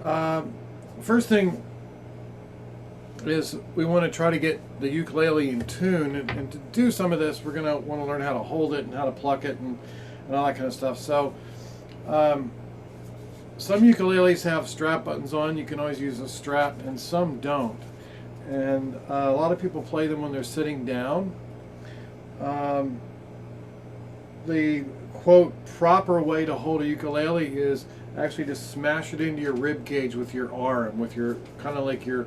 First thing is we want to try to get the ukulele in tune, and to do some of this we're going to want to learn how to hold it and how to pluck it and all that kind of stuff. So some ukuleles have strap buttons on. You can always use a strap, and some don't, and a lot of people play them when they're sitting down. The quote proper way to hold a ukulele is actually to smash it into your rib cage with your arm, with your kind of like your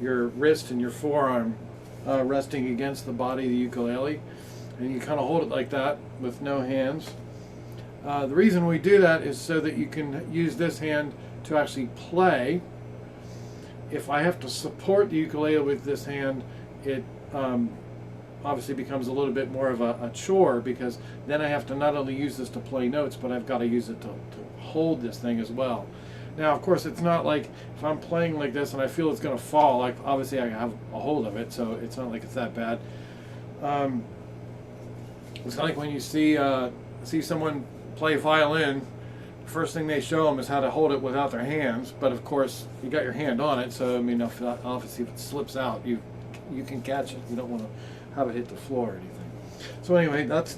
wrist and your forearm resting against the body of the ukulele, and you kind of hold it like that with no hands. The reason we do that is so that you can use this hand to actually play. If I have to support the ukulele with this hand, it obviously becomes a little bit more of a chore, because then I have to not only use this to play notes, but I've got to use it to hold this thing as well. Now, of course, it's not like if I'm playing like this and I feel it's going to fall, like obviously I have a hold of it, so it's not like it's that bad. It's like when you see someone play violin, the first thing they show them is how to hold it without their hands, but of course you got your hand on it, so I mean, obviously if it slips out, you can catch it. You don't want to have it hit the floor or anything. So anyway, that's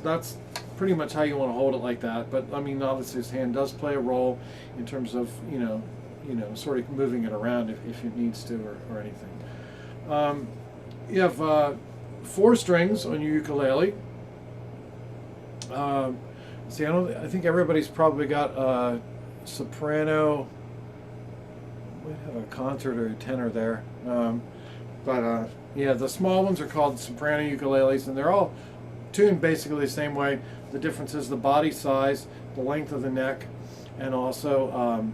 pretty much how you want to hold it, like that. But I mean, obviously his hand does play a role in terms of sort of moving it around if it needs to, or anything. You have 4 strings on your ukulele. See, I think everybody's probably got a soprano. We might have a concert or a tenor there, but yeah, the small ones are called soprano ukuleles, and they're all tuned basically the same way. The difference is the body size, the length of the neck, and also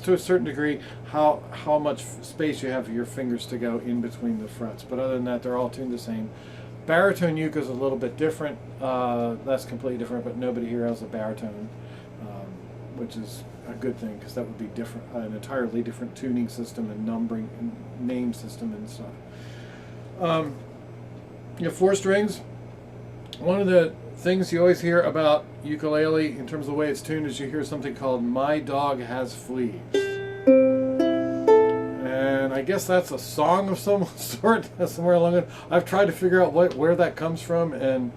to a certain degree how much space you have for your fingers to go in between the frets. But other than that, they're all tuned the same. Baritone uke is a little bit different. That's completely different, but nobody here has a baritone, which is a good thing, because that would be different, an entirely different tuning system and numbering and name system and stuff. You have 4 strings. One of the things you always hear about ukulele in terms of the way it's tuned is you hear something called "My Dog Has Fleas." And I guess that's a song of some sort somewhere along it. I've tried to figure out where that comes from, and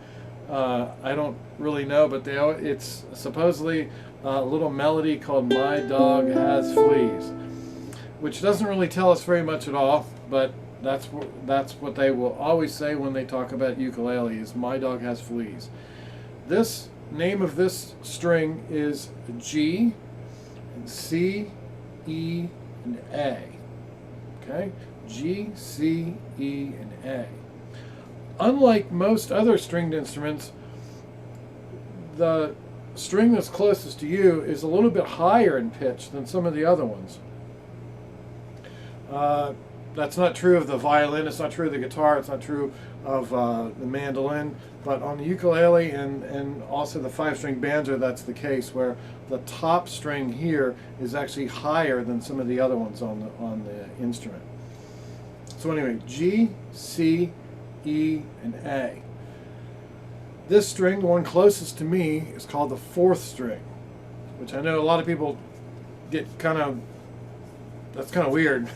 I don't really know, but it's supposedly a little melody called "My Dog Has Fleas," which doesn't really tell us very much at all, but that's what they will always say when they talk about ukulele, is "My dog has fleas." This name of this string is G, and C, E, and A. Okay? G, C, E, and A. Unlike most other stringed instruments, the string that's closest to you is a little bit higher in pitch than some of the other ones. That's not true of the violin, it's not true of the guitar, it's not true of the mandolin, but on the ukulele and also the 5-string banjo, that's the case, where the top string here is actually higher than some of the other ones on the instrument. So anyway, G, C, E, and A. This string, the one closest to me, is called the 4th string, which I know a lot of people get that's kind of weird.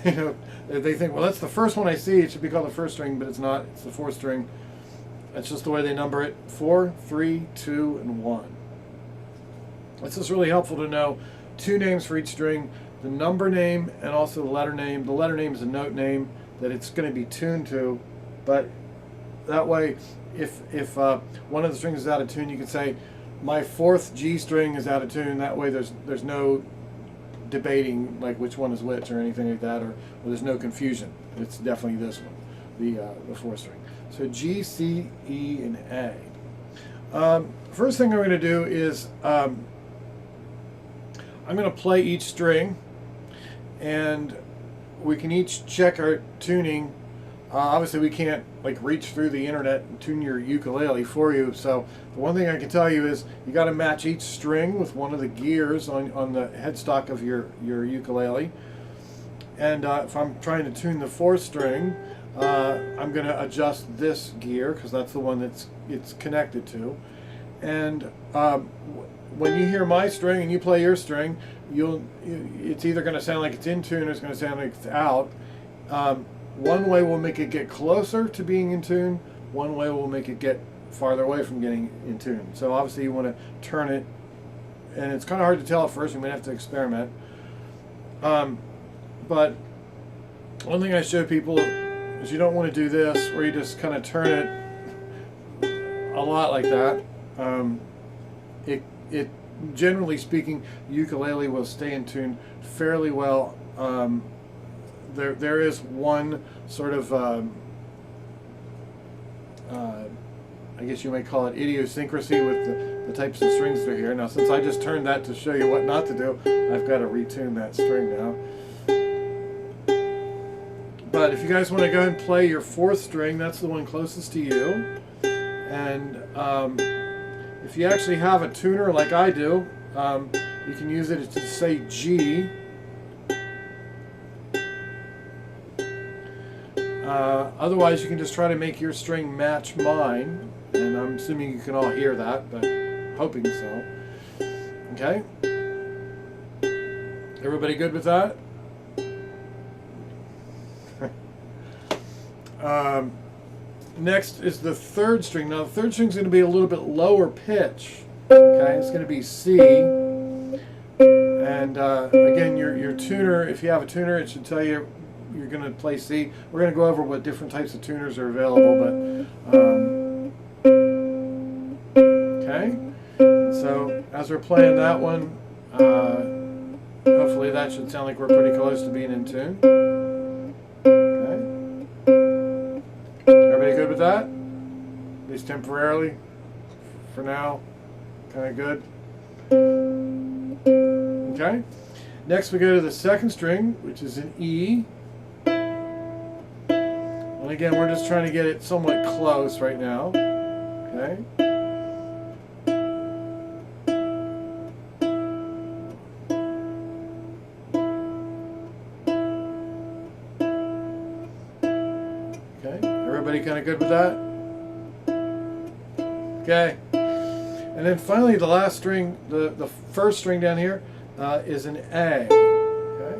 They think, well, that's the first one I see, it should be called the 1st string, but it's not. It's the 4th string. That's just the way they number it: 4, 3, 2, and 1. This is really helpful to know 2 names for each string: the number name and also the letter name. The letter name is a note name that it's going to be tuned to, but that way, if one of the strings is out of tune, you can say, my 4th G string is out of tune. That way, there's no debating like which one is which or anything like that, or there's no confusion. It's definitely this one, the 4th string. So G, C, E, and A. First thing I'm going to do is I'm going to play each string, and we can each check our tuning. Obviously, we can't like reach through the internet and tune your ukulele for you. So the one thing I can tell you is you got to match each string with one of the gears on the headstock of your ukulele. And if I'm trying to tune the 4th string, I'm going to adjust this gear because that's the one it's connected to. And when you hear my string and you play your string, it's either going to sound like it's in tune or it's going to sound like it's out. One way will make it get closer to being in tune. One way will make it get farther away from getting in tune. So obviously you want to turn it, and it's kind of hard to tell at first. You may have to experiment. But one thing I show people is you don't want to do this where you just kind of turn it a lot like that. It generally speaking, ukulele will stay in tune fairly well. There is one sort of I guess you might call it idiosyncrasy with the types of strings that are here. Now, since I just turned that to show you what not to do, I've got to retune that string now. But if you guys want to go ahead and play your fourth string, that's the one closest to you. And if you actually have a tuner like I do, you can use it to say G. Otherwise, you can just try to make your string match mine. And I'm assuming you can all hear that, but hoping so. Okay? Everybody good with that? Next is the third string. Now the third string is going to be a little bit lower pitch. Okay, it's going to be C. And again, your tuner, if you have a tuner, it should tell you you're going to play C. We're going to go over what different types of tuners are available, but okay. So as we're playing that one, hopefully that should sound like we're pretty close to being in tune. Everybody good with that? At least temporarily? For now? Kind of good? Okay. Next we go to the second string, which is an E. And again, we're just trying to get it somewhat close right now. Okay. Everybody kind of good with that? Okay. And then finally the last string, the first string down here, is an A. Okay.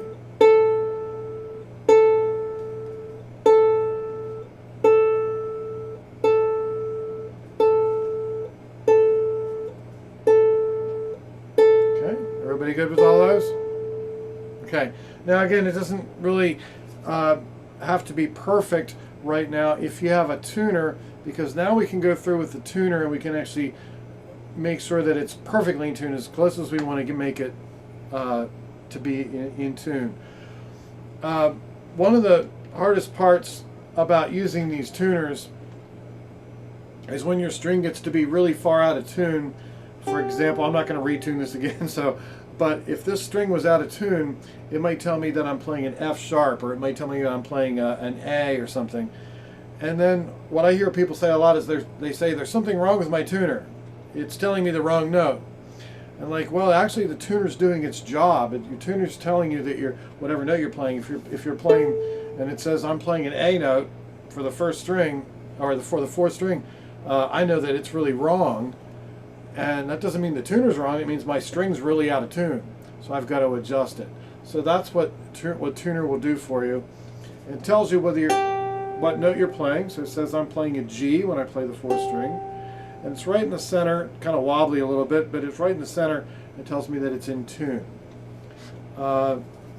Okay. Everybody good with all those? Okay. Now again, it doesn't really have to be perfect right now if you have a tuner, because now we can go through with the tuner and we can actually make sure that it's perfectly in tune, as close as we want to make it to be in tune. One of the hardest parts about using these tuners is when your string gets to be really far out of tune. For example, I'm not going to retune this again, but if this string was out of tune, it might tell me that I'm playing an F sharp, or it might tell me that I'm playing an A or something. And then what I hear people say a lot is they say there's something wrong with my tuner. It's telling me the wrong note. And like, well, actually the tuner's doing its job. Your tuner's telling you that whatever note you're playing, if you're playing, and it says I'm playing an A note for the first string, or for the fourth string, I know that it's really wrong. And that doesn't mean the tuner's wrong, it means my string's really out of tune. So I've got to adjust it. So that's what tuner will do for you. It tells you what note you're playing. So it says I'm playing a G when I play the fourth string. And it's right in the center, kind of wobbly a little bit, but it's right in the center. It tells me that it's in tune.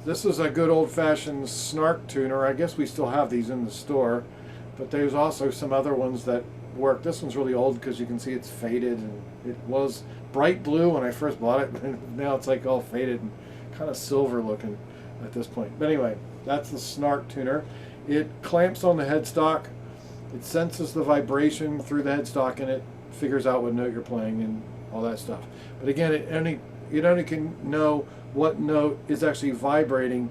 This is a good old-fashioned snark tuner. I guess we still have these in the store, but there's also some other ones that work. This one's really old because you can see it's faded, and it was bright blue when I first bought it, and now it's like all faded and kind of silver looking at this point. But anyway, that's the snark tuner. It clamps on the headstock. It senses the vibration through the headstock, and it figures out what note you're playing and all that stuff. But again, it only can know what note is actually vibrating.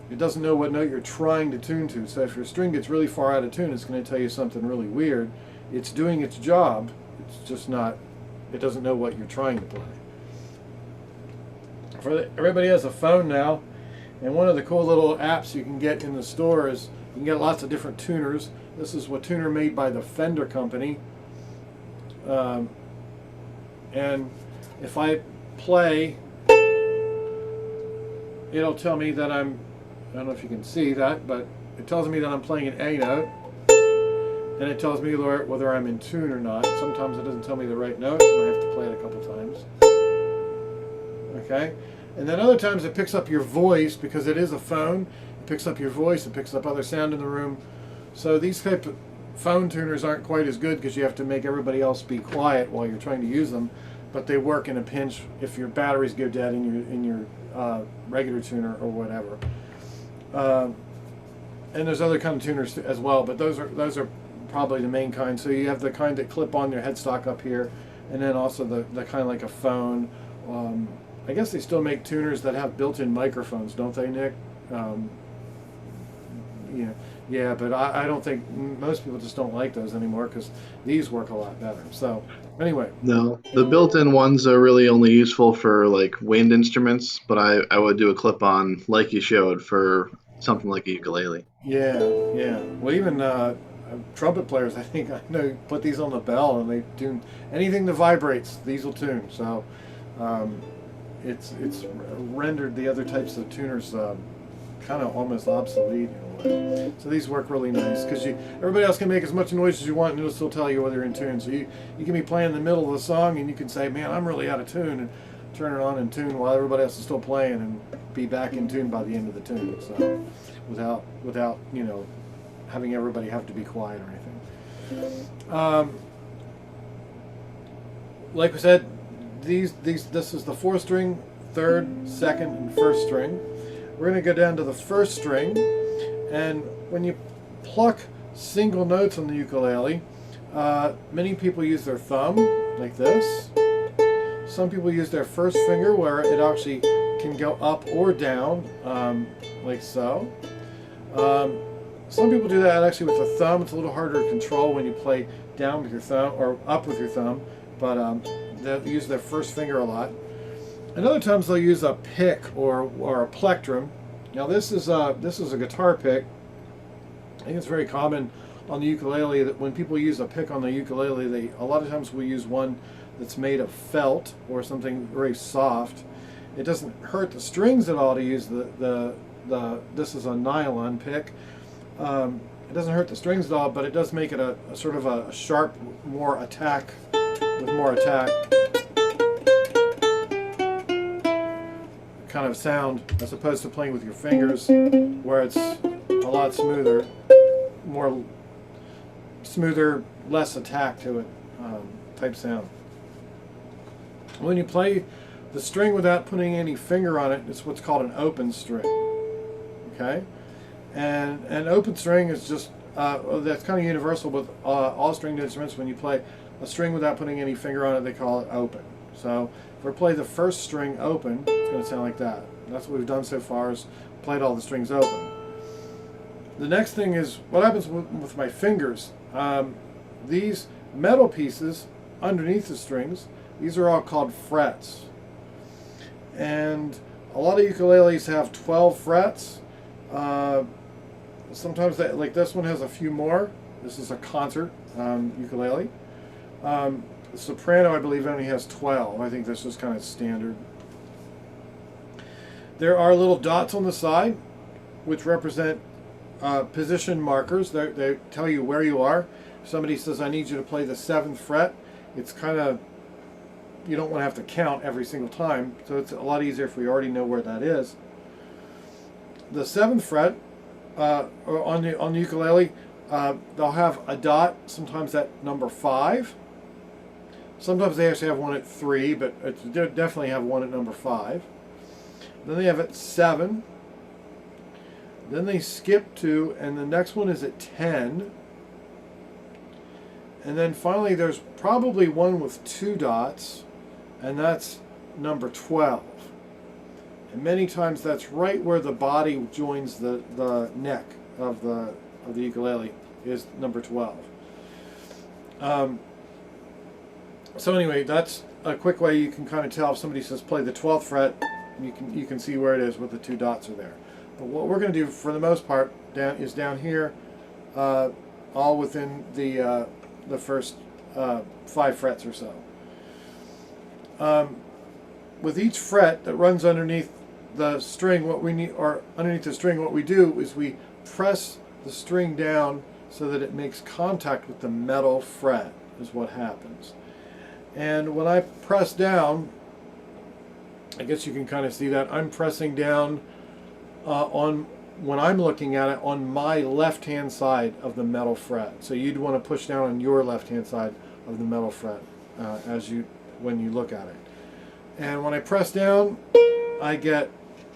It doesn't know what note you're trying to tune to. So if your string gets really far out of tune, it's going to tell you something really weird. It's doing its job. It's just not. It doesn't know what you're trying to play. Everybody has a phone now, and one of the cool little apps you can get in the store is you can get lots of different tuners. This is a tuner made by the Fender company. And if I play it'll tell me that I don't know if you can see that, but it tells me that I'm playing an A note, and it tells me whether I'm in tune or not. Sometimes it doesn't tell me the right note, and I have to play it a couple times. Okay? And then other times it picks up your voice, because it is a phone. It picks up your voice, it picks up other sound in the room. So these type of phone tuners aren't quite as good, because you have to make everybody else be quiet while you're trying to use them. But they work in a pinch if your batteries go dead in your regular tuner or whatever. And there's other kind of tuners as well, but those are probably the main kind. So you have the kind that clip on your headstock up here, and then also the kind of like a phone. I guess they still make tuners that have built-in microphones, don't they, Nick? Yeah, but I don't think most people just don't like those anymore, because these work a lot better. So anyway. No, the built-in ones are really only useful for like wind instruments, but I would do a clip-on like you showed for something like a ukulele. Yeah, yeah. Well, even trumpet players, I think I know, put these on the bell, and they tune anything that vibrates. These will tune. So it's rendered the other types of tuners kind of almost obsolete in a way. So these work really nice, because everybody else can make as much noise as you want, and it'll still tell you whether you're in tune. So you can be playing in the middle of the song, and you can say, "Man, I'm really out of tune," and turn it on and tune while everybody else is still playing, and be back in tune by the end of the tune. So without having everybody have to be quiet or anything. Like we said, this is the 4th string, 3rd, 2nd, and 1st string. We're going to go down to the 1st string, and when you pluck single notes on the ukulele, many people use their thumb like this. Some people use their first finger, where it actually can go up or down, like so. Some people do that actually with the thumb. It's a little harder to control when you play down with your thumb or up with your thumb, but they'll use their first finger a lot. And other times they'll use a pick or a plectrum. Now this is a guitar pick. I think it's very common on the ukulele that when people use a pick on the ukulele, they a lot of times will use one that's made of felt or something very soft. It doesn't hurt the strings at all to use this is a nylon pick. It doesn't hurt the strings at all, but it does make it a sort of a sharp, with more attack kind of sound, as opposed to playing with your fingers, where it's a lot smoother, less attack to it type sound. When you play the string without putting any finger on it, it's what's called an open string. Okay, and an open string is just that's kind of universal with all stringed instruments. When you play a string without putting any finger on it, they call it open. So if we play the first string open, it's going to sound like that. That's what we've done so far, is played all the strings open. The next thing is what happens with my fingers. These metal pieces underneath the strings, these are all called frets. And a lot of ukuleles have 12 frets. Sometimes like this one has a few more. This is a concert ukulele. The soprano, I believe, only has 12. I think that's just kind of standard. There are little dots on the side, which represent position markers. They tell you where you are. If somebody says, "I need you to play the 7th fret," it's kind of, you don't want to have to count every single time, so it's a lot easier if we already know where that is. The 7th fret on the ukulele, they'll have a dot, sometimes at number 5. Sometimes they actually have one at 3, but they definitely have one at number 5. Then they have at 7. Then they skip 2, and the next one is at 10. And then finally there's probably one with 2 dots, and that's number 12. And many times that's right where the body joins the neck of the ukulele, is number 12. So anyway, that's a quick way you can kind of tell if somebody says play the 12th fret. You can see where it is with the 2 dots are there. But what we're going to do for the most part is down here, all within the first 5 frets or so. With each fret that runs underneath the string, what we need, or underneath the string, what we do is we press the string down so that it makes contact with the metal fret, is what happens. And when I press down, I guess you can kind of see that I'm pressing down when I'm looking at it, on my left-hand side of the metal fret. So you'd want to push down on your left-hand side of the metal fret when you look at it. And when I press down, I'm going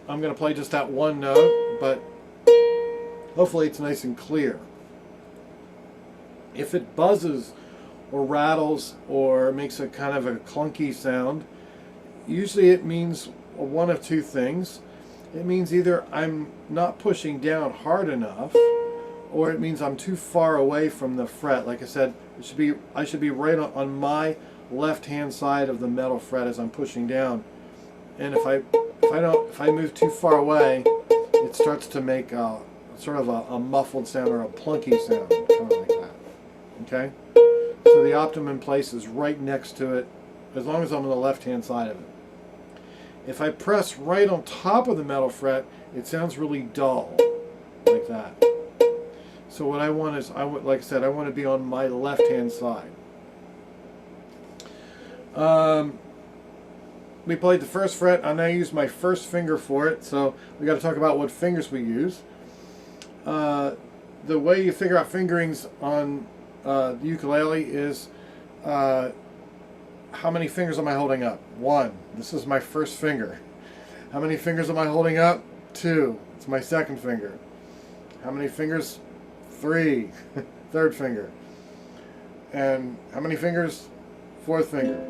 to play just that one note, but hopefully it's nice and clear. If it buzzes or rattles or makes a kind of a clunky sound, usually it means one of two things. It means either I'm not pushing down hard enough, or it means I'm too far away from the fret. Like I said, I should be right on my left-hand side of the metal fret as I'm pushing down. And if I move too far away, it starts to make sort of a muffled sound or a plunky sound, kind of like that. Okay? So the optimum place is right next to it, as long as I'm on the left-hand side of it. If I press right on top of the metal fret, it sounds really dull, like that. So what I want is, like I said, I want to be on my left-hand side. We played the first fret. I now use my first finger for it, so we got to talk about what fingers we use. The way you figure out fingerings on the ukulele is how many fingers am I holding up? 1. This is my first finger. How many fingers am I holding up? 2. It's my second finger. How many fingers? 3. Third finger. And how many fingers? Fourth finger.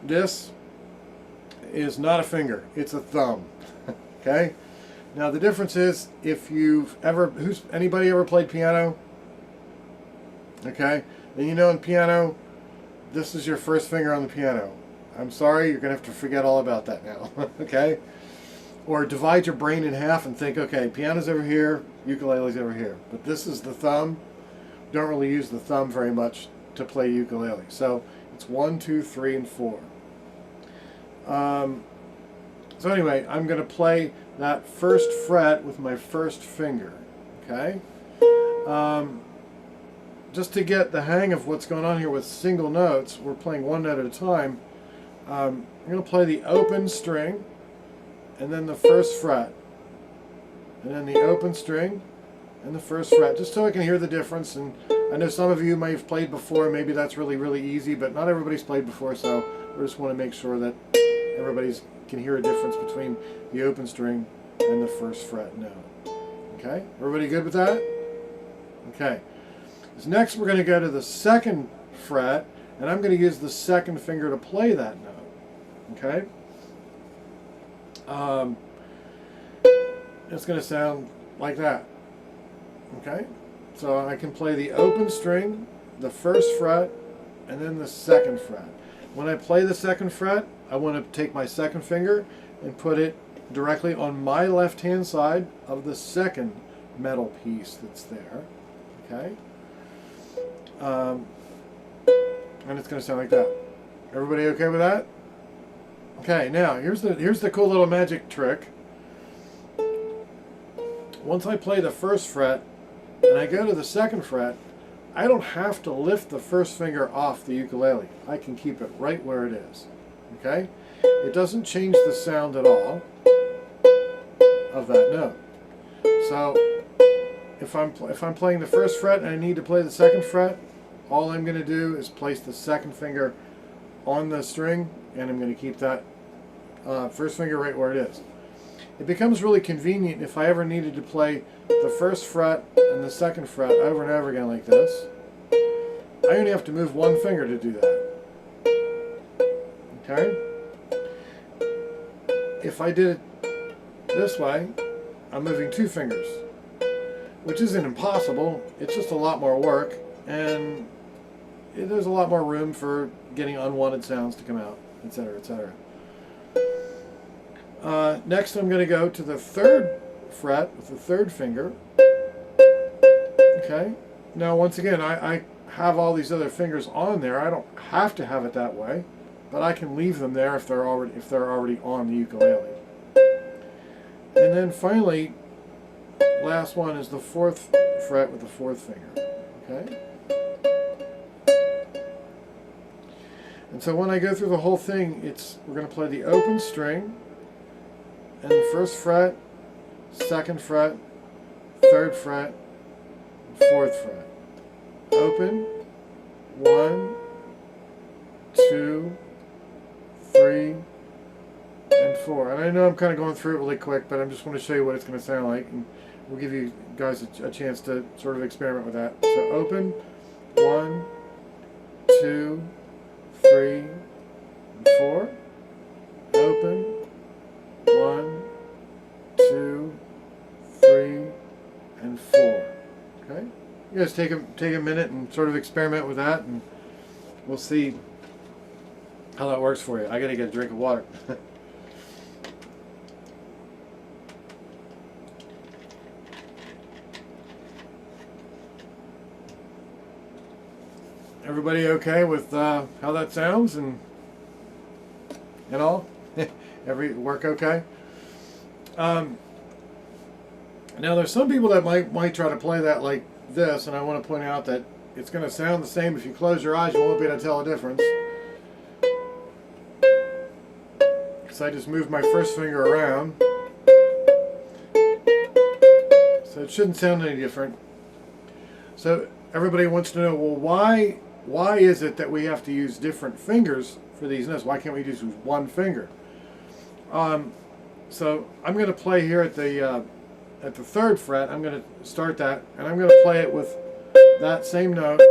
This is not a finger. It's a thumb. Okay? Now the difference is, if you've ever, anybody ever played piano? Okay? And you know, in piano, this is your first finger on the piano. I'm sorry, you're going to have to forget all about that now. Okay? Or divide your brain in half and think, okay, piano's over here, ukulele's over here. But this is the thumb. Don't really use the thumb very much to play ukulele. So it's 1, 2, 3, and 4. So anyway, I'm going to play that first fret with my first finger. Okay? Just to get the hang of what's going on here with single notes, we're playing one note at a time. I'm going to play the open string, and then the first fret, and then the open string, and the first fret, just so I can hear the difference. And I know some of you may have played before, maybe that's really, really easy, but not everybody's played before, so we just want to make sure that everybody can hear a difference between the open string and the first fret note. Okay? Everybody good with that? Okay. So next we're going to go to the second fret, and I'm going to use the second finger to play that note. Okay? It's going to sound like that. Okay? So I can play the open string, the first fret, and then the second fret. When I play the second fret, I want to take my second finger and put it directly on my left-hand side of the second metal piece that's there. Okay? And it's going to sound like that. Everybody okay with that? Okay, now here's the cool little magic trick. Once I play the first fret and I go to the second fret, I don't have to lift the first finger off the ukulele. I can keep it right where it is. Okay? It doesn't change the sound at all of that note. So if I'm playing the first fret and I need to play the second fret, all I'm going to do is place the second finger on the string, and I'm going to keep that first finger right where it is. It becomes really convenient if I ever needed to play the first fret and the second fret over and over again like this. I only have to move one finger to do that. Okay? If I did it this way, I'm moving two fingers, which isn't impossible. It's just a lot more work, and there's a lot more room for getting unwanted sounds to come out, etc., etc. Next, I'm going to go to the third fret with the third finger. Okay. Now, once again, I have all these other fingers on there. I don't have to have it that way. but I can leave them there if they're already on the ukulele. And then finally, last one is the 4th fret with the 4th finger. Okay? And so when I go through the whole thing, we're going to play the open string, and the 1st fret, 2nd fret, 3rd fret, 4th fret. Open, 1, 2, 3, and 4. And I know I'm kind of going through it really quick, but I just want to show you what it's going to sound like, and we'll give you guys a chance to sort of experiment with that. So open, 1, 2, 3, and 4. Open, 1, 2, 3, and 4. Okay? You guys take a minute and sort of experiment with that, and we'll see how that works for you. I gotta get a drink of water. Everybody okay with how that sounds and all? Every work okay? Now there's some people that might try to play that like this, and I want to point out that it's going to sound the same. If you close your eyes, you won't be able to tell a difference. So I just moved my 1st finger around, so it shouldn't sound any different. So everybody wants to know, well, why is it that we have to use different fingers for these notes? Why can't we just use one finger? So I'm going to play here at the 3rd fret. I'm going to start that, and I'm going to play it with that same note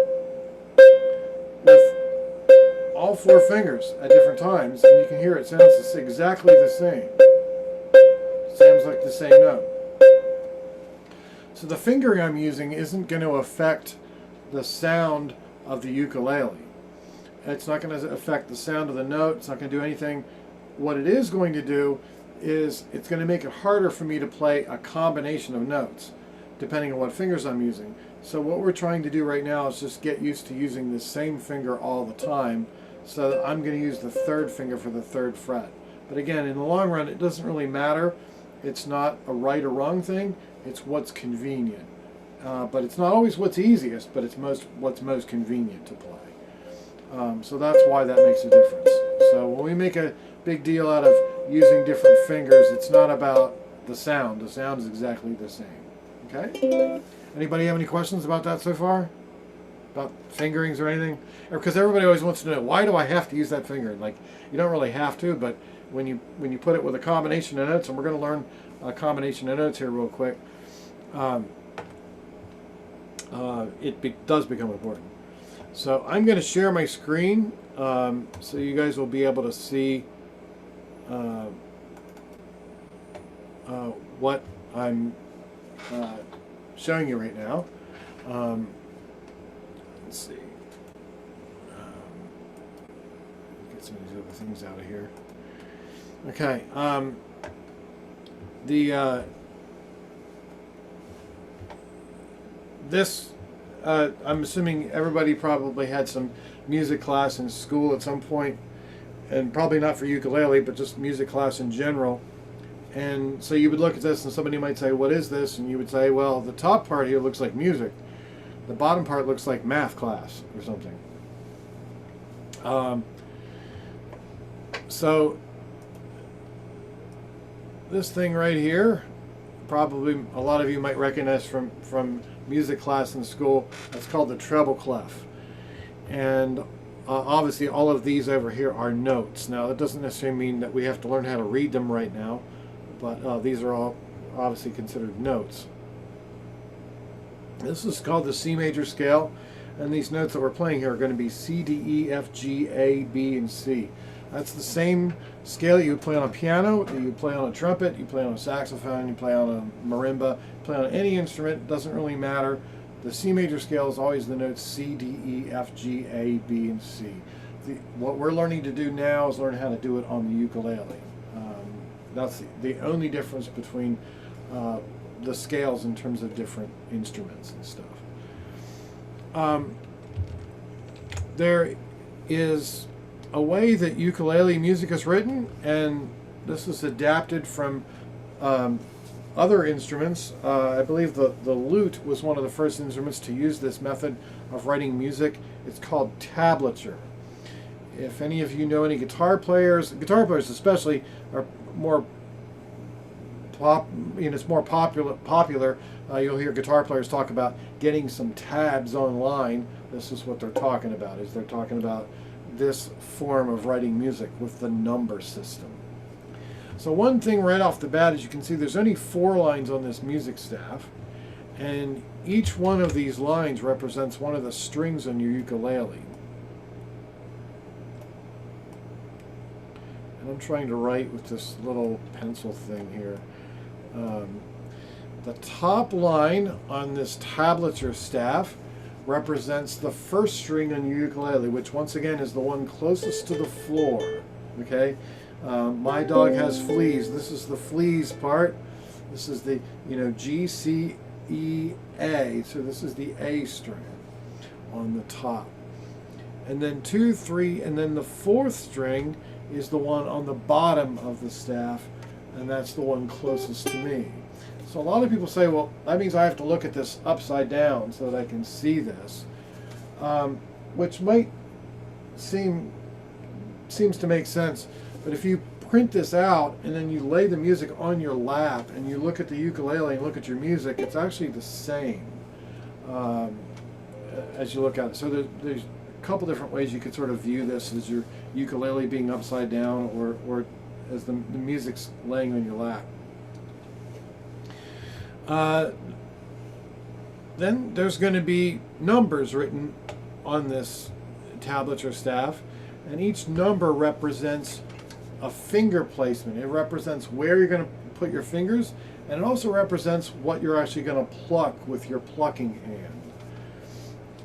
with all 4 fingers at different times, and you can hear it sounds exactly the same. Sounds like the same note. So the fingering I'm using isn't going to affect the sound of the ukulele. It's not going to affect the sound of the note. It's not going to do anything. What it is going to do is it's going to make it harder for me to play a combination of notes depending on what fingers I'm using. So what we're trying to do right now is just get used to using the same finger all the time. So I'm going to use the 3rd finger for the 3rd fret. But again, in the long run, it doesn't really matter. It's not a right or wrong thing. It's what's convenient. But it's not always what's easiest, but it's what's most convenient to play. So that's why that makes a difference. So when we make a big deal out of using different fingers, it's not about the sound. The sound is exactly the same. Okay? Anybody have any questions about that so far? About fingerings or anything? Because everybody always wants to know, why do I have to use that finger? Like, you don't really have to, but when you put it with a combination of notes, and we're going to learn a combination of notes here real quick, it does become important. So I'm going to share my screen so you guys will be able to see what I'm showing you right now. Let's see. Get some of these other things out of here. Okay. I'm assuming everybody probably had some music class in school at some point, and probably not for ukulele, but just music class in general. And so you would look at this and somebody might say, what is this? And you would say, well, the top part here looks like music. The bottom part looks like math class or something. So this thing right here, probably a lot of you might recognize from music class in school. That's called the treble clef. And obviously all of these over here are notes. Now that doesn't necessarily mean that we have to learn how to read them right now, but these are all obviously considered notes. This is called the C major scale, and these notes that we're playing here are going to be C, D, E, F, G, A, B, and C. That's the same scale you would play on a piano, you play on a trumpet, you play on a saxophone, you play on a marimba, you play on any instrument. It doesn't really matter. The C major scale is always the notes C, D, E, F, G, A, B, and C. What we're learning to do now is learn how to do it on the ukulele. That's the only difference between the scales in terms of different instruments and stuff. There is a way that ukulele music is written, and this is adapted from other instruments. I believe the lute was one of the first instruments to use this method of writing music. It's called tablature. If any of you know any guitar players especially, are more it's more popular. You'll hear guitar players talk about getting some tabs online. This is what they're talking about. They're talking about this form of writing music with the number system. So one thing right off the bat, as you can see, there's only 4 lines on this music staff, and each one of these lines represents one of the strings on your ukulele. And I'm trying to write with this little pencil thing here. The top line on this tablature staff represents the first string on your ukulele, which once again is the one closest to the floor. Okay, my dog has fleas. This is the fleas part. This is the G, C, E, A. So this is the A string on the top, and then 2, 3, and then the 4th string is the one on the bottom of the staff, and that's the one closest to me. So a lot of people say, well, that means I have to look at this upside down so that I can see this, which might seems to make sense. But if you print this out and then you lay the music on your lap and you look at the ukulele and look at your music, it's actually the same as you look at it. So there's a couple different ways you could sort of view this, as your ukulele being upside down, or as the music's laying on your lap. Then there's going to be numbers written on this tablature staff, and each number represents a finger placement. It represents where you're going to put your fingers, and it also represents what you're actually going to pluck with your plucking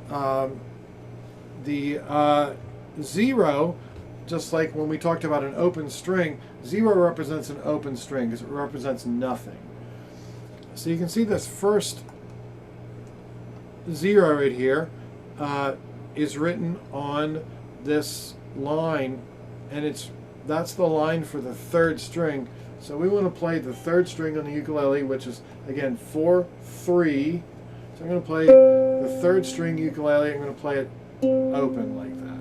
hand. The 0, just like when we talked about an open string, 0 represents an open string because it represents nothing. So you can see this first 0 right here is written on this line, and that's the line for the 3rd string. So we want to play the 3rd string on the ukulele, which is again 4, 3. So I'm going to play the 3rd string ukulele. I'm going to play it open like that.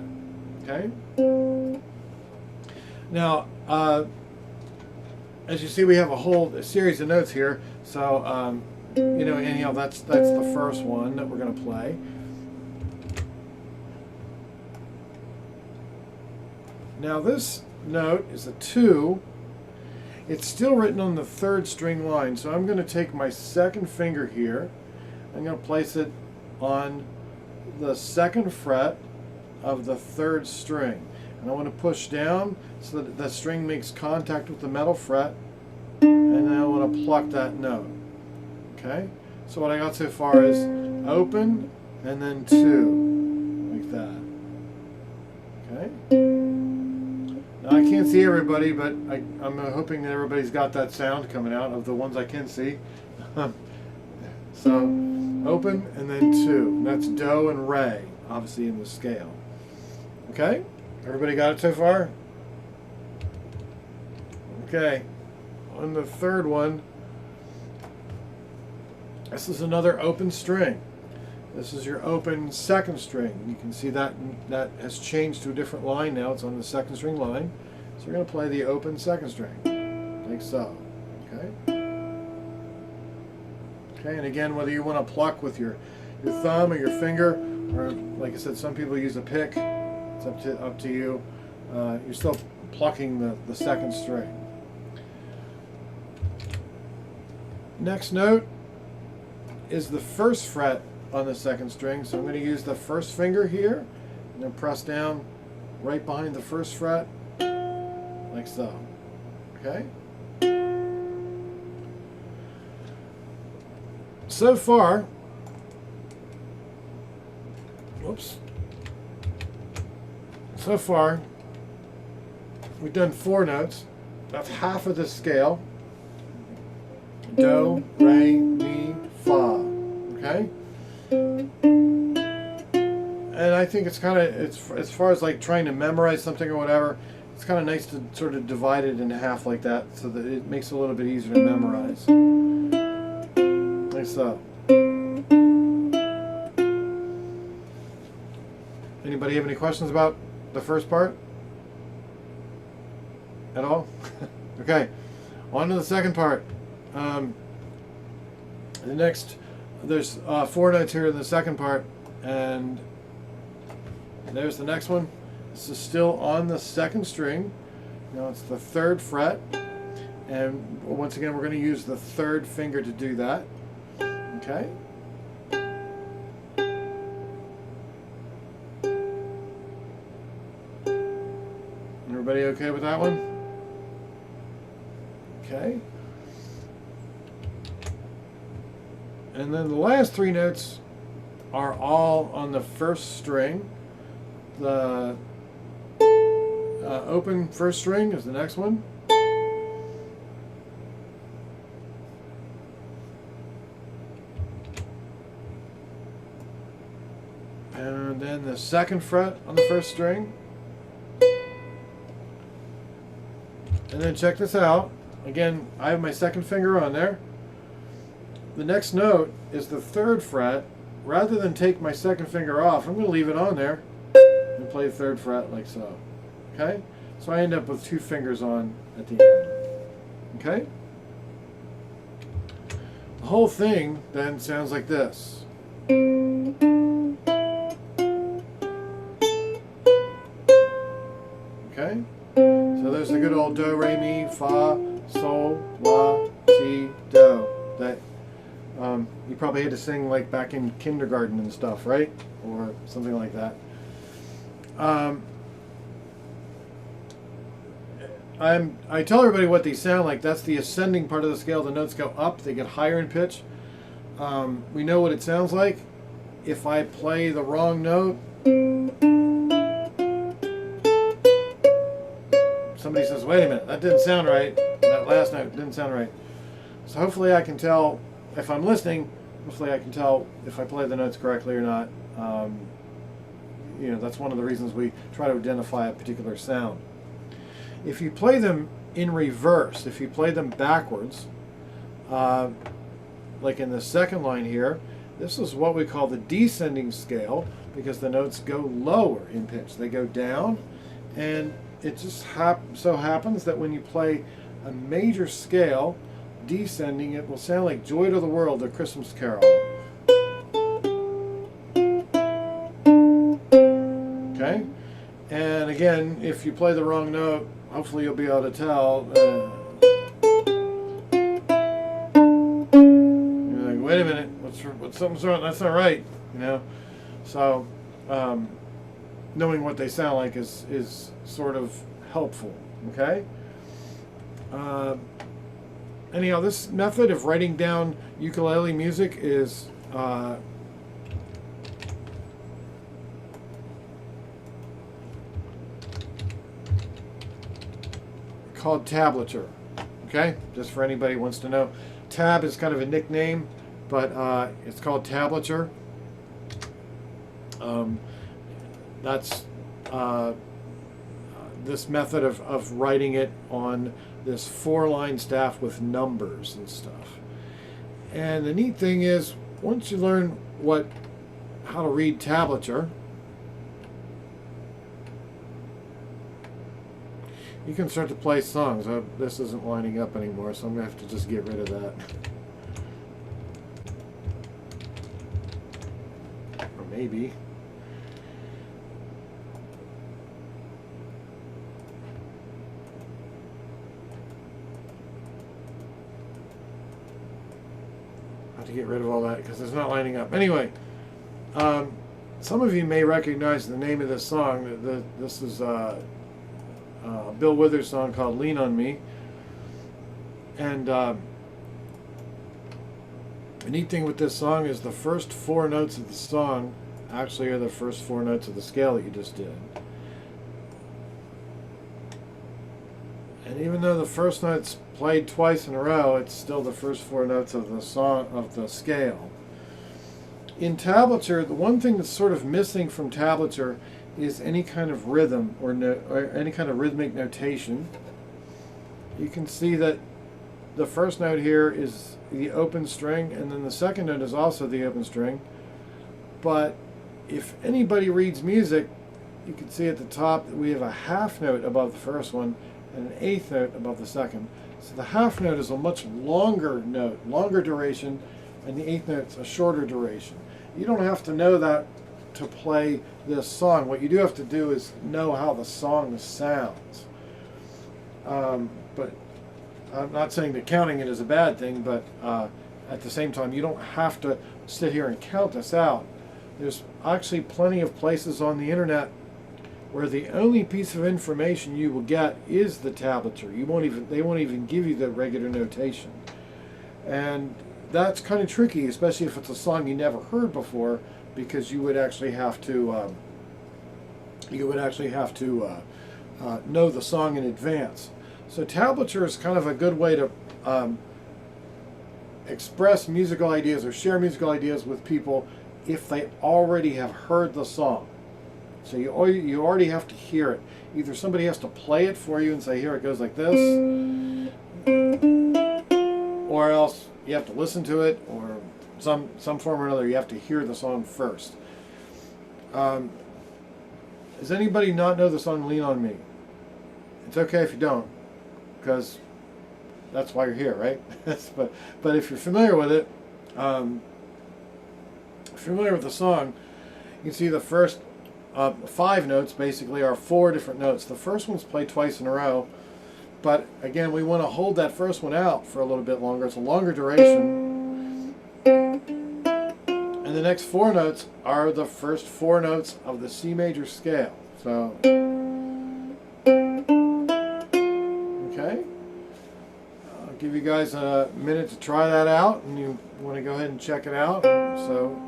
Okay. Now, as you see, we have a series of notes here. So, anyhow, that's the first one that we're going to play. Now, this note is a 2. It's still written on the 3rd string line. So I'm going to take my 2nd finger here. I'm going to place it on the 2nd fret of the 3rd string. And I want to push down so that the string makes contact with the metal fret, and then I want to pluck that note. Okay? So what I got so far is open and then 2, like that. Okay? Now I can't see everybody, but I'm hoping that everybody's got that sound coming out of the ones I can see. So open and then 2. And that's do and re, obviously in the scale. Okay? Everybody got it so far? Okay. On the 3rd one, this is another open string. This is your open 2nd string. You can see that has changed to a different line now. It's on the 2nd string line. So we're going to play the open 2nd string, like so. Okay? Okay, and again, whether you want to pluck with your thumb or your finger, or like I said, some people use a pick. It's up to you. You're still plucking the 2nd string. Next note is the 1st fret on the 2nd string. So I'm going to use the 1st finger here and then press down right behind the 1st fret, like so. Okay? So far, so far, we've done 4 notes. That's half of the scale. Do, re, mi, fa. Okay? And I I think it's kind of, it's as far as like trying to memorize something or whatever, it's kind of nice to sort of divide it in half like that so that it makes it a little bit easier to memorize. Like so. Anybody have any questions about the first part? At all? Okay, on to the second part. There's 4 notes here in the second part, and there's the next one. This is still on the second string. Now it's the 3rd fret, and once again we're going to use the 3rd finger to do that. Okay. Everybody okay with that one? Okay. And then the last 3 notes are all on the 1st string. The open 1st string is the next one. And then the 2nd fret on the 1st string. And then check this out. Again, I have my 2nd finger on there. The next note is the 3rd fret. Rather than take my 2nd finger off, I'm going to leave it on there and play the 3rd fret like so. Okay? So I end up with 2 fingers on at the end. Okay? The whole thing then sounds like this. Okay? So there's the good old do, re, mi, fa, sol, la, si, do. That you probably had to sing like back in kindergarten and stuff, right? Or something like that. I tell everybody what these sound like. That's the ascending part of the scale. The notes go up, they get higher in pitch. We know what it sounds like. If I play the wrong note, somebody says, wait a minute, that didn't sound right. That last note didn't sound right. So hopefully I can tell, if I'm listening, hopefully I can tell if I play the notes correctly or not. You know, that's one of the reasons we try to identify a particular sound. If you play them in reverse, if you play them backwards, like in the 2nd line here, this is what we call the descending scale, because the notes go lower in pitch. They go down, and it just so happens that when you play a major scale, descending, it will sound like Joy to the World, the Christmas Carol. Okay? And again, if you play the wrong note, hopefully you'll be able to tell. You're like, wait a minute, what's something's wrong? That's not right, you know. So, knowing what they sound like is sort of helpful. Okay. Anyhow, this method of writing down ukulele music is called tablature. Okay, just for anybody who wants to know. Tab is kind of a nickname, but it's called tablature. That's this method of writing it on this 4-line staff with numbers and stuff. And the neat thing is, once you learn how to read tablature, you can start to play songs. This isn't lining up anymore, so I'm going to have to just get rid of that. Or maybe. To get rid of all that because it's not lining up. Anyway, some of you may recognize the name of this song. This is Bill Withers' song called "Lean on Me." And the neat thing with this song is the first 4 notes of the song actually are the first 4 notes of the scale that you just did. And even though the first note's played twice in a row, it's still the first 4 notes of the song, of the scale. In tablature, the one thing that's sort of missing from tablature is any kind of rhythm or any kind of rhythmic notation. You can see that the first note here is the open string, and then the second note is also the open string. But if anybody reads music, you can see at the top that we have a half note above the first one and an eighth note above the second. So the half note is a much longer note, longer duration, and the eighth note's a shorter duration. You don't have to know that to play this song. What you do have to do is know how the song sounds. But I'm not saying that counting it is a bad thing, but at the same time, you don't have to sit here and count this out. There's actually plenty of places on the internet where the only piece of information you will get is the tablature. They won't even give you the regular notation. And that's kind of tricky, especially if it's a song you never heard before, because you would actually have to know the song in advance. So tablature is kind of a good way to express musical ideas or share musical ideas with people if they already have heard the song. So you already have to hear it. Either somebody has to play it for you and say, here it goes like this, or else you have to listen to it, or some form or another. You have to hear the song first. Does anybody not know the song Lean On Me? It's okay if you don't, because that's why you're here, right? but if you're familiar with it, familiar with the song, you can see the first 5 notes basically are 4 different notes. The first one's played twice in a row, but again, we want to hold that first one out for a little bit longer. It's a longer duration. And the next 4 notes are the first 4 notes of the C major scale. So, okay. I'll give you guys a minute to try that out, and you want to go ahead and check it out. So,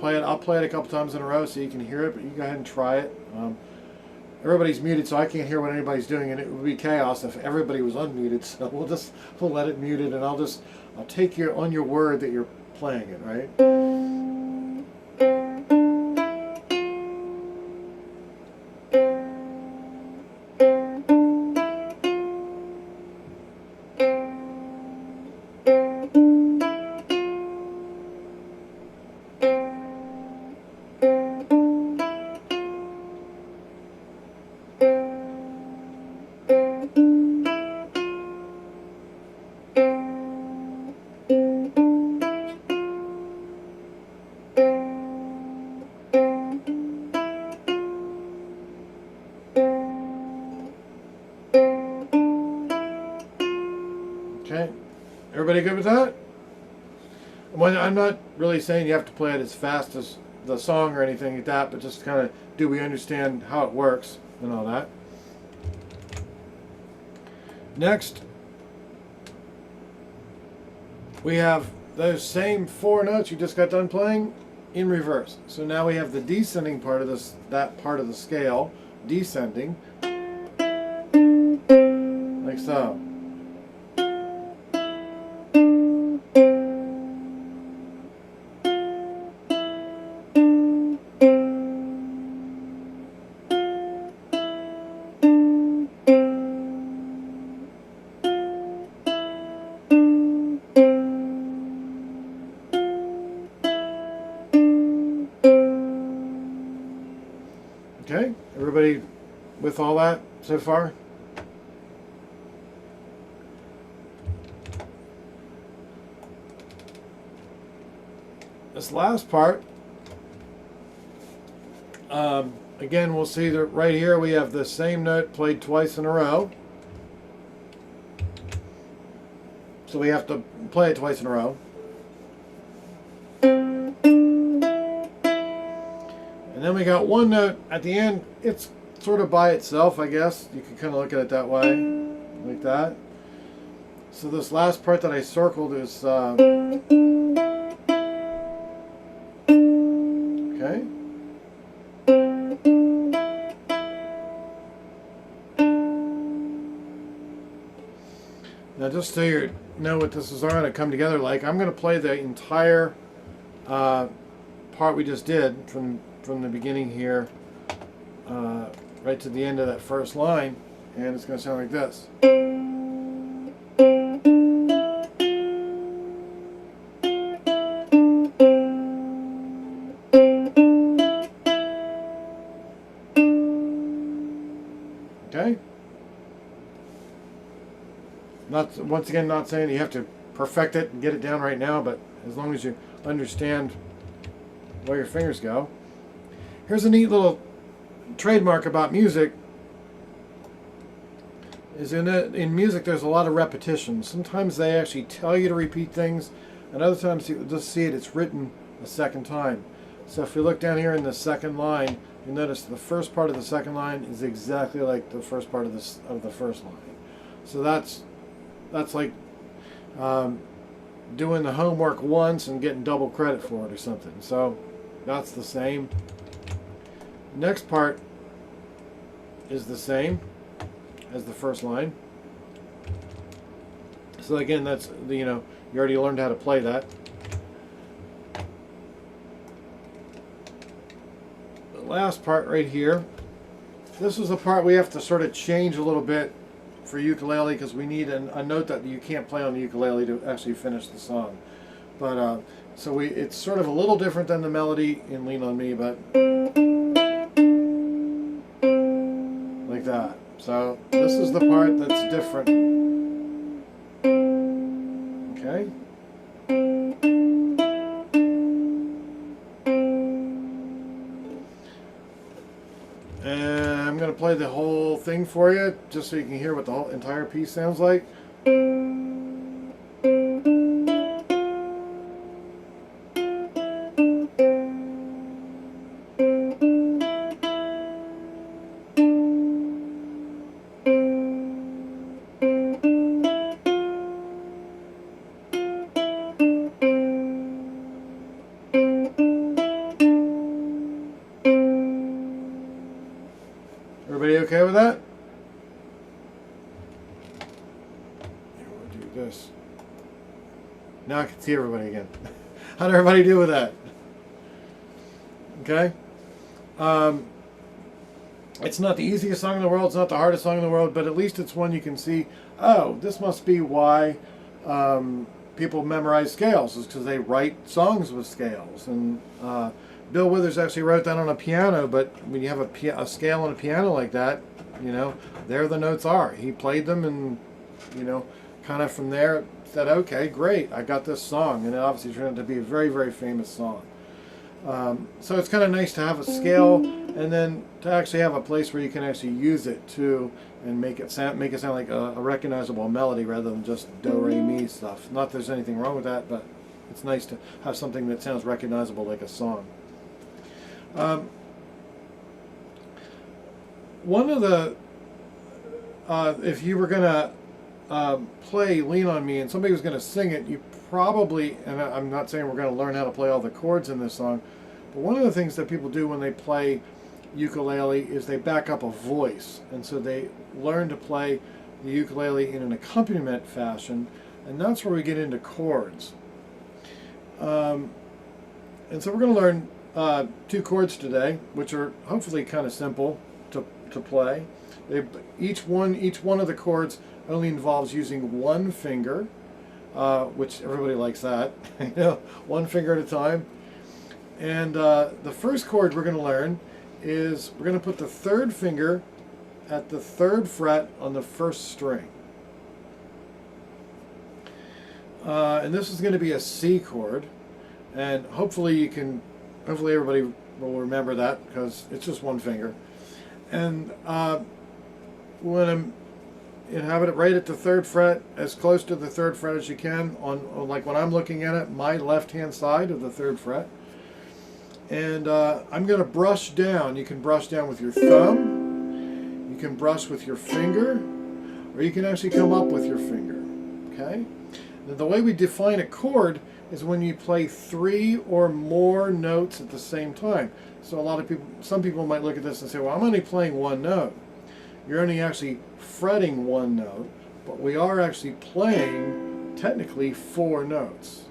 I'll play it a couple times in a row so you can hear it, but you go ahead and try it. Everybody's muted, so I can't hear what anybody's doing, and it would be chaos if everybody was unmuted. So we'll let it muted, and I'll take you on your word that you're playing it, right? Okay, everybody good with that? Well, I'm not really saying you have to play it as fast as the song or anything like that, but just kind of, do we understand how it works and all that? Next, we have those same 4 notes you just got done playing in reverse. So now we have the descending part of that part of the scale, descending, like so. Okay, everybody with all that so far? This last part, again, we'll see that right here we have the same note played twice in a row. So we have to play it twice in a row. And then we got one note at the end. It's sort of by itself, I guess. You can kind of look at it that way, like that. So this last part that I circled is, okay. Now, just so you know what this is going to come together like, I'm going to play the entire part we just did from the beginning here right to the end of that first line, and it's going to sound like this. Okay? Once again, not saying you have to perfect it and get it down right now, but as long as you understand where your fingers go. Here's a neat little trademark about music. Is in music there's a lot of repetition. Sometimes they actually tell you to repeat things, and other times you just see it's written a second time. So if you look down here in the second line, you'll notice the first part of the second line is exactly like the first part of the first line. So that's like doing the homework once and getting double credit for it or something. So that's the same. Next part is the same as the first line. So again, that's you already learned how to play that. The last part right here, this is the part we have to sort of change a little bit for ukulele, because we need a note that you can't play on the ukulele to actually finish the song. But so it's sort of a little different than the melody in Lean on Me, but like that. So this is the part that's different. Okay? And I'm going to play the whole thing for you, just so you can hear what the whole entire piece sounds like. Everybody okay with that? Here, we'll do this. Now I can see everybody again. How did everybody do with that? Okay? It's not the easiest song in the world, it's not the hardest song in the world, but at least it's one you can see, oh, this must be why people memorize scales, is because they write songs with scales. And Bill Withers actually wrote that on a piano, but when you have a scale on a piano like that, there the notes are. He played them and, kind of from there said, okay, great, I got this song. And it obviously turned out to be a very, very famous song. So it's kind of nice to have a scale, and then to actually have a place where you can actually use it too, and make it sound like a recognizable melody rather than just do, re, mi stuff. Not that there's anything wrong with that, but it's nice to have something that sounds recognizable like a song. One of the, if you were going to play Lean on Me and somebody was going to sing it, you probably, and I'm not saying we're going to learn how to play all the chords in this song, but one of the things that people do when they play ukulele is they back up a voice, and so they learn to play the ukulele in an accompaniment fashion, and that's where we get into chords. And so we're going to learn 2 chords today, which are hopefully kind of simple to play. Each one of the chords only involves using one finger, which everybody likes that, one finger at a time. And the first chord we're going to learn is we're going to put the 3rd finger at the 3rd fret on the 1st string. And this is going to be a C chord, and hopefully everybody will remember that because it's just one finger. And when you have it right at the 3rd fret, as close to the 3rd fret as you can, on like when I'm looking at it, my left-hand side of the 3rd fret. And I'm going to brush down. You can brush down with your thumb, you can brush with your finger, or you can actually come up with your finger. Okay? Now, the way we define a chord is when you play 3 or more notes at the same time. So some people might look at this and say, well, I'm only playing one note. You're only actually fretting one note, but we are actually playing technically 4 notes.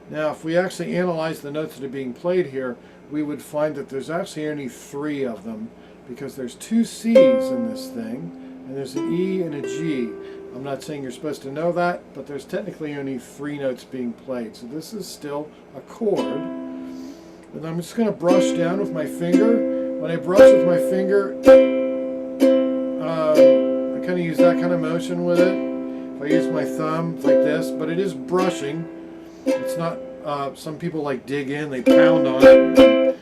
Now, if we actually analyze the notes that are being played here, we would find that there's actually only 3 of them, because there's 2 C's in this thing, and there's an E and a G. I'm not saying you're supposed to know that, but there's technically only 3 notes being played. So this is still a chord. And I'm just going to brush down with my finger. When I brush with my finger, I kind of use that kind of motion with it. If I use my thumb, it's like this, but it is brushing. It's not, some people like dig in, they pound on it.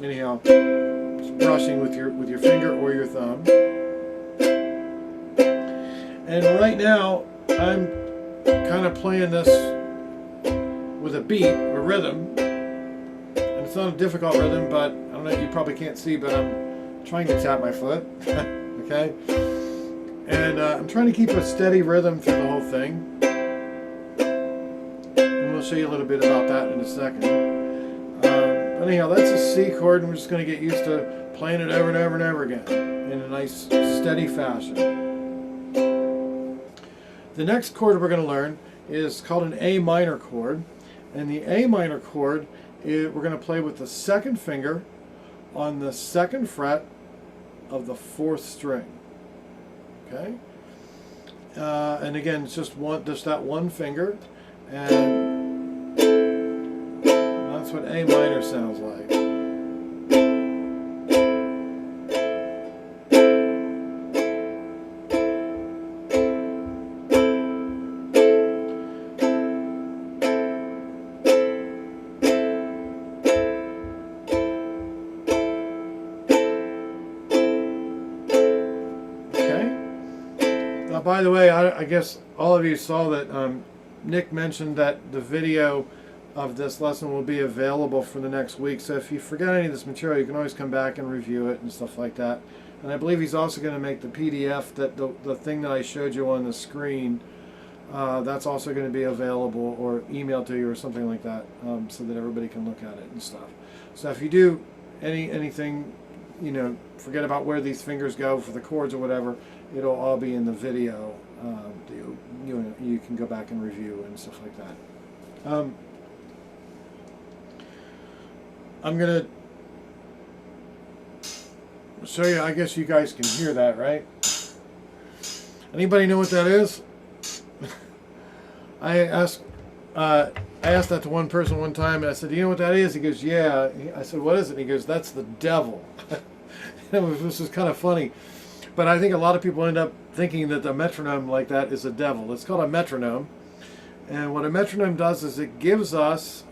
Anyhow, just brushing with your finger or your thumb. And right now, I'm kind of playing this with a beat or rhythm. And it's not a difficult rhythm, but I don't know, you probably can't see, but I'm trying to tap my foot. Okay? And I'm trying to keep a steady rhythm through the whole thing. And we'll show you a little bit about that in a second. But anyhow, that's a C chord, and we're just going to get used to playing it over and over and over again in a nice, steady fashion. The next chord we're going to learn is called an A minor chord, and the A minor chord we're going to play with the 2nd finger on the 2nd fret of the 4th string. Okay, and again, it's just that one finger, and that's what A minor sounds like. By the way, I guess all of you saw that Nick mentioned that the video of this lesson will be available for the next week. So if you forget any of this material, you can always come back and review it and stuff like that. And I believe he's also going to make the PDF, that the thing that I showed you on the screen, that's also going to be available or emailed to you or something like that, so that everybody can look at it and stuff. So if you do anything, you know, forget about where these fingers go for the chords or whatever, it'll all be in the video. You can go back and review and stuff like that. I'm going to show you, I guess you guys can hear that, right? Anybody know what that is? I asked that to one person one time, and I said, "Do you know what that is?" He goes, "Yeah." I said, "What is it?" And he goes, "That's the devil." This is kind of funny. But I think a lot of people end up thinking that the metronome like that is a devil. It's called a metronome. And what a metronome does is it gives us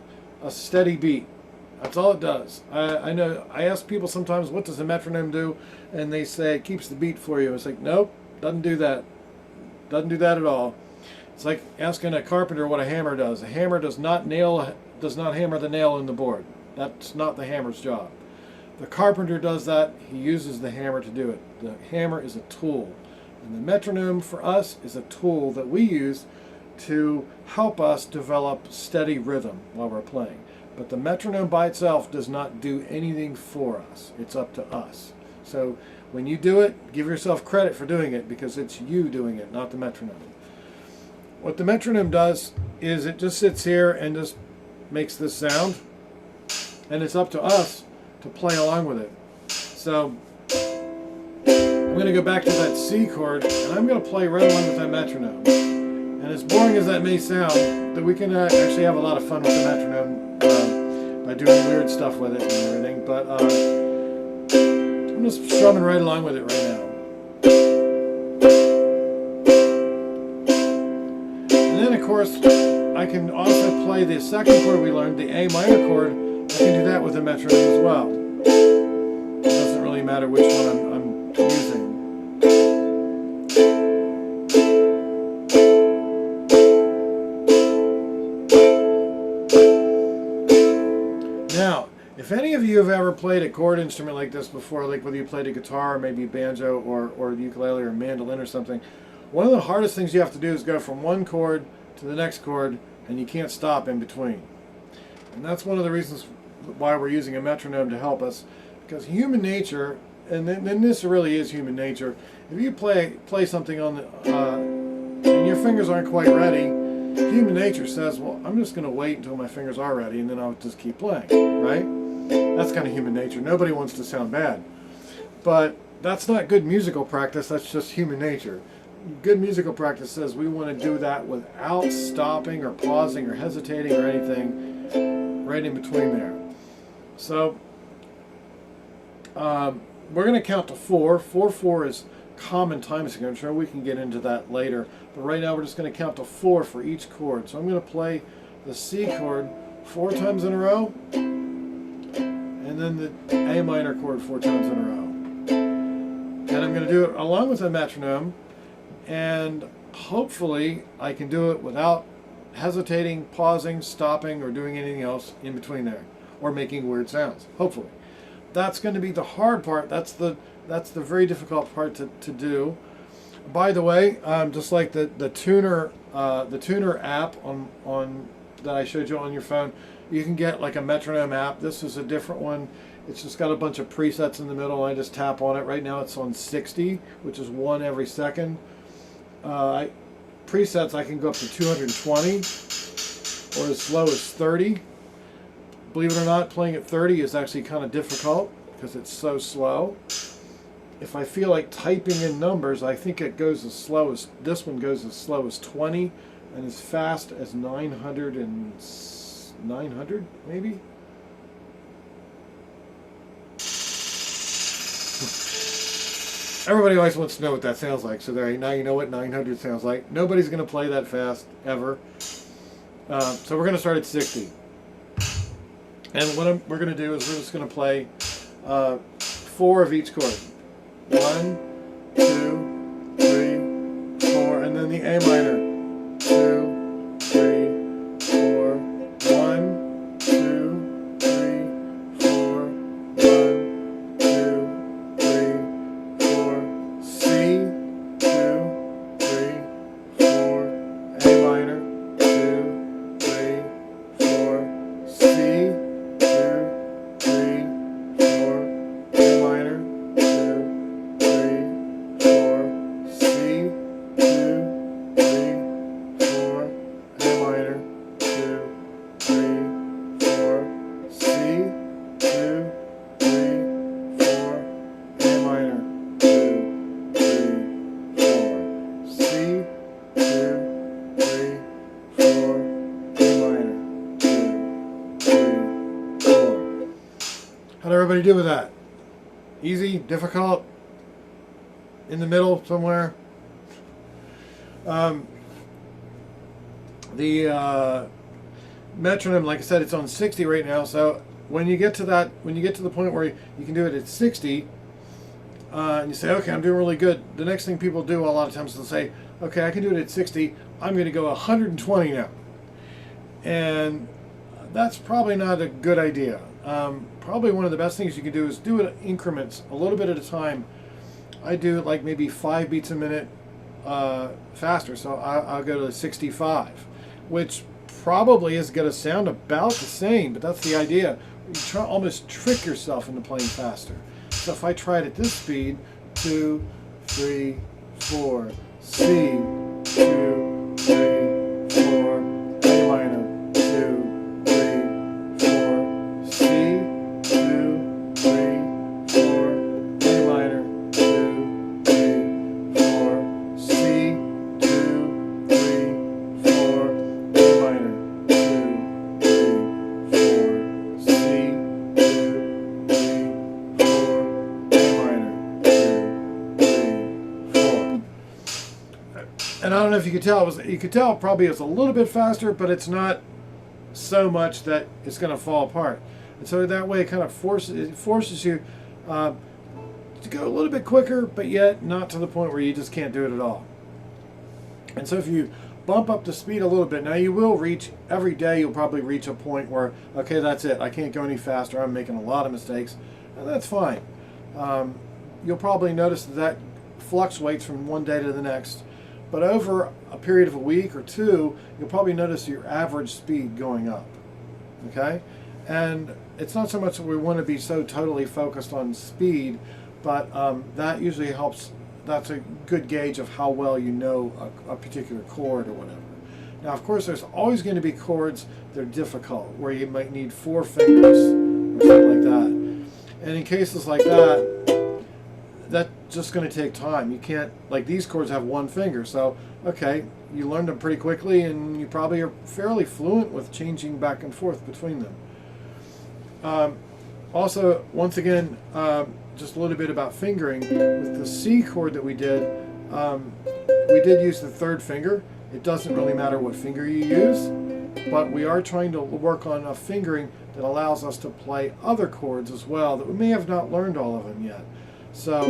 a steady beat. That's all it does. I know, I ask people sometimes, what does a metronome do? And they say it keeps the beat for you. It's like, nope, doesn't do that. Doesn't do that at all. It's like asking a carpenter what a hammer does. A hammer does not hammer the nail in the board. That's not the hammer's job. The carpenter does that. He uses the hammer to do it. The hammer is a tool. And the metronome for us is a tool that we use to help us develop steady rhythm while we're playing. But the metronome by itself does not do anything for us. It's up to us. So when you do it, give yourself credit for doing it, because it's you doing it, not the metronome. What the metronome does is it just sits here and just makes this sound, and it's up to us to play along with it. So I'm going to go back to that C chord, and I'm going to play right along with that metronome. And as boring as that may sound, that we can actually have a lot of fun with the metronome by doing weird stuff with it and everything. But I'm just strumming right along with it right now. And then, of course, I can also play the second chord we learned, the A minor chord. I can do that with the metronome as well. It doesn't really matter which one I'm using. Now, if any of you have ever played a chord instrument like this before, like whether you played a guitar, or maybe banjo, or ukulele, or mandolin or something, one of the hardest things you have to do is go from one chord to the next chord, and you can't stop in between. And that's one of the reasons why we're using a metronome to help us, because human nature, and this really is human nature, if you play something on the and your fingers aren't quite ready, human nature says, well, I'm just going to wait until my fingers are ready, and then I'll just keep playing, right? That's kind of human nature. Nobody wants to sound bad. But that's not good musical practice, that's just human nature. Good musical practice says we want to do that without stopping or pausing or hesitating or anything right in between there. So we're going to count to 4. 4/4 is common time signature. We can get into that later. But right now we're just going to count to 4 for each chord. So I'm going to play the C chord 4 times in a row, and then the A minor chord 4 times in a row. And I'm going to do it along with a metronome, and hopefully I can do it without hesitating, pausing, stopping, or doing anything else in between there, or making weird sounds, hopefully. That's going to be the hard part. That's the very difficult part to do. By the way, just like the tuner app on that I showed you on your phone, you can get like a metronome app. This is a different one. It's just got a bunch of presets in the middle. I just tap on it. Right now it's on 60, which is 1 every second. Presets I can go up to 220 or as slow as 30. Believe it or not, playing at 30 is actually kind of difficult because it's so slow. If I feel like typing in numbers, I think it goes as slow as, this one goes as slow as 20 and as fast as 900 maybe? Everybody always wants to know what that sounds like, so there, now you know what 900 sounds like. Nobody's going to play that fast, ever. So we're going to start at 60. And what we're going to do is we're just going to play 4 of each chord. 1, 2, 3, 4, and then the A minor. 2, 3, 4, 1, 2, 3, 4, 1, 2, 3, 4, C, 2, 3, 4, A minor, 2, 3, 4, C, 2, 3, 4, A minor, 2, 3, 4, C, 2, 3, 4, A minor, 2, 3, 4, C, 2, 3, 4, A minor, 2, 3, 4, C, 2, 3, 4, A minor, 2, 3, 4. How'd everybody do with that? Easy? Difficult? In the middle somewhere? The metronome, like I said, it's on 60 right now. So when you get to that, when you get to the point where you can do it at 60, and you say, okay, I'm doing really good. The next thing people do a lot of times is they'll say, okay, I can do it at 60. I'm going to go 120 now. And that's probably not a good idea. Probably one of the best things you can do is do it in increments, a little bit at a time. I do it like maybe 5 beats a minute faster, so I'll go to 65, which probably is going to sound about the same, but that's the idea. You try almost trick yourself into playing faster. So if I tried at this speed, 2, 3, 4, C, 2, 3, 4, A minor, 2, 3, 4, C, 2, 3, 4, A minor, 2, 3, 4, C, 2, 3, 4, A minor, 2, 3, 4, C, 2, 3, 4, A minor, 2, 3, 4. And I don't know if you could tell, you could tell probably it's a little bit faster, but it's not so much that it's going to fall apart. And so that way it kind of forces you to go a little bit quicker, but yet not to the point where you just can't do it at all. And so if you bump up the speed a little bit, now you will reach, every day you'll probably reach a point where, okay, that's it, I can't go any faster, I'm making a lot of mistakes, and that's fine. You'll probably notice that fluctuates from one day to the next, but over a period of a week or two, you'll probably notice your average speed going up, okay? And it's not so much that we want to be so totally focused on speed, but that usually helps that's a good gauge of how well you know a particular chord or whatever. Now, of course, there's always going to be chords that are difficult, where you might need 4 fingers or something like that. And in cases like that, that's just going to take time. You can't, like these chords have 1 finger, so okay, you learned them pretty quickly, and you probably are fairly fluent with changing back and forth between them. Also, once again, just a little bit about fingering. With the C chord that we did use the 3rd finger. It doesn't really matter what finger you use, but we are trying to work on a fingering that allows us to play other chords as well that we may have not learned all of them yet. So,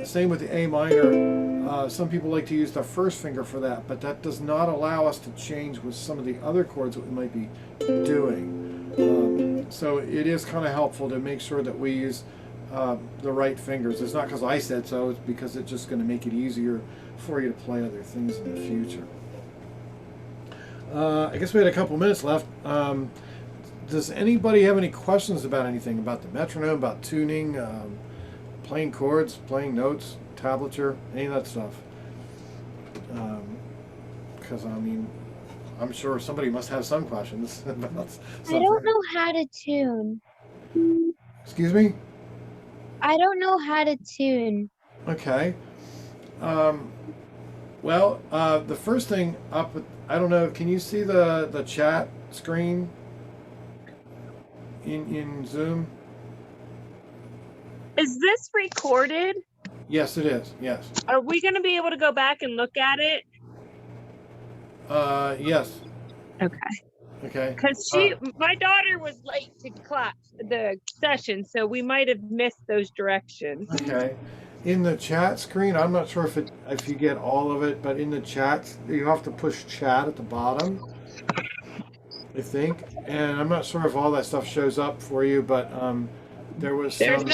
same with the A minor. Some people like to use the 1st finger for that, but that does not allow us to change with some of the other chords that we might be doing. So it is kind of helpful to make sure that we use the right fingers. It's not because I said so, it's because it's just going to make it easier for you to play other things in the future. I guess we had a couple minutes left. Does anybody have any questions about anything, about the metronome, about tuning, playing chords, playing notes, tablature, any of that stuff? Because, I mean, I'm sure somebody must have some questions about something. I don't know how to tune. Excuse me? I don't know how to tune. Okay. Well, the first thing up, I don't know, can you see the chat screen in Zoom? Is this recorded? Yes, it is. Yes. Are we going to be able to go back and look at it? Yes. Okay. Okay. Because my daughter was late to class, the session, so we might have missed those directions. Okay. In the chat screen, I'm not sure if you get all of it, but in the chat, you have to push chat at the bottom, I think. And I'm not sure if all that stuff shows up for you, but there was some.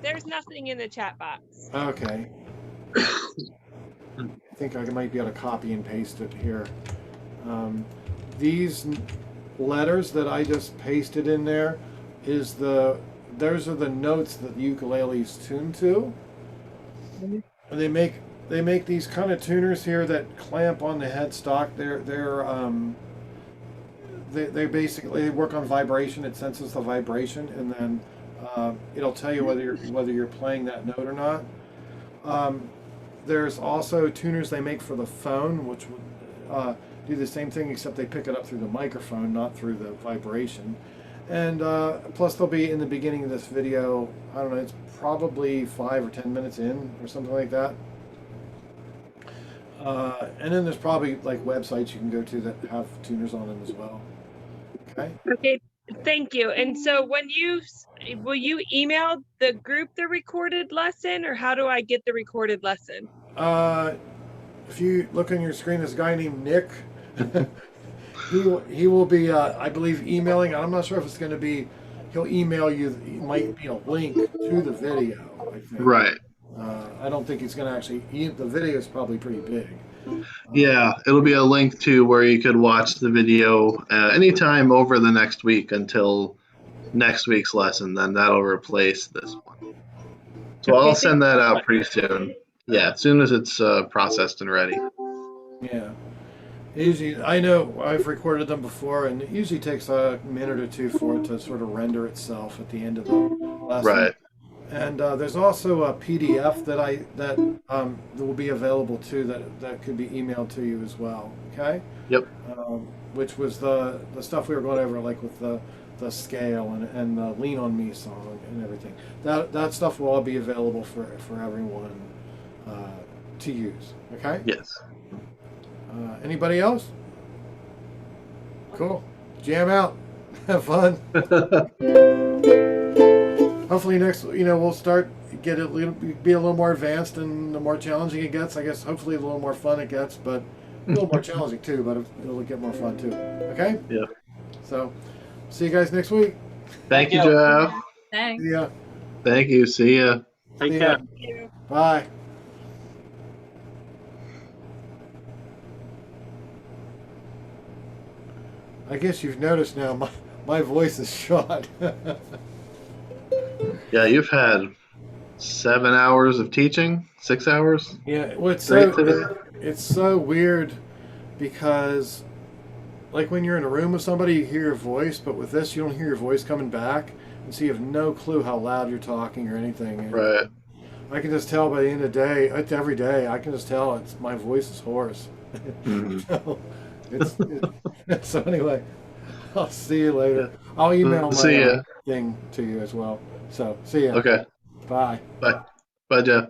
There's nothing in the chat box. Okay. I think I might be able to copy and paste it here. These letters that I just pasted in there those are the notes that the ukulele is tuned to. And they make these kind of tuners here that clamp on the headstock. They basically work on vibration. It senses the vibration, and then it'll tell you whether you're playing that note or not. There's also tuners they make for the phone, which would do the same thing, except they pick it up through the microphone, not through the vibration. And plus they'll be in the beginning of this video. I don't know, it's probably 5 or 10 minutes in or something like that. And then there's probably like websites you can go to that have tuners on them as well. Okay. Okay, thank you. And so will you email the group the recorded lesson, or how do I get the recorded lesson? If you look on your screen, there's a guy named Nick. He will be, I believe, emailing. I'm not sure if it's going to be. He'll email you. It might be a link to the video, I think. Right. I don't think he's going to actually. The video is probably pretty big. Yeah, it'll be a link to where you could watch the video anytime over the next week until next week's lesson. Then that'll replace this one. So I'll send that out pretty soon. Yeah, as soon as it's processed and ready. Yeah. Usually, I know I've recorded them before, and it usually takes a minute or two for it to sort of render itself at the end of the lesson. Right. And there's also a PDF that will be available too that could be emailed to you as well. Okay. Yep. Which was the stuff we were going over, like with the scale and the Lean on Me song and everything. That stuff will all be available for everyone to use. Okay. Yes. Anybody else? Cool. Jam out. Have fun. Hopefully next, we'll start be a little more advanced, and the more challenging it gets, I guess. Hopefully a little more fun it gets, but a little more challenging too. But it'll get more fun too. Okay. Yeah. So, see you guys next week. Thank you, Jeff. Thanks. See ya. Thank you. See ya. See ya. Bye. I guess you've noticed now my voice is shot. Yeah, you've had 7 hours of teaching, 6 hours. Yeah, well, Great today. it's so weird because, like, when you're in a room with somebody, you hear your voice, but with this, you don't hear your voice coming back, and so you have no clue how loud you're talking or anything. And Right. I can just tell by the end of the day, it's every day, I can just tell my voice is hoarse. Mhm. So, so anyway, I'll see you later. I'll email See my ya. thing to you as well. So see ya. Okay. Bye. Bye. Bye, Jeff.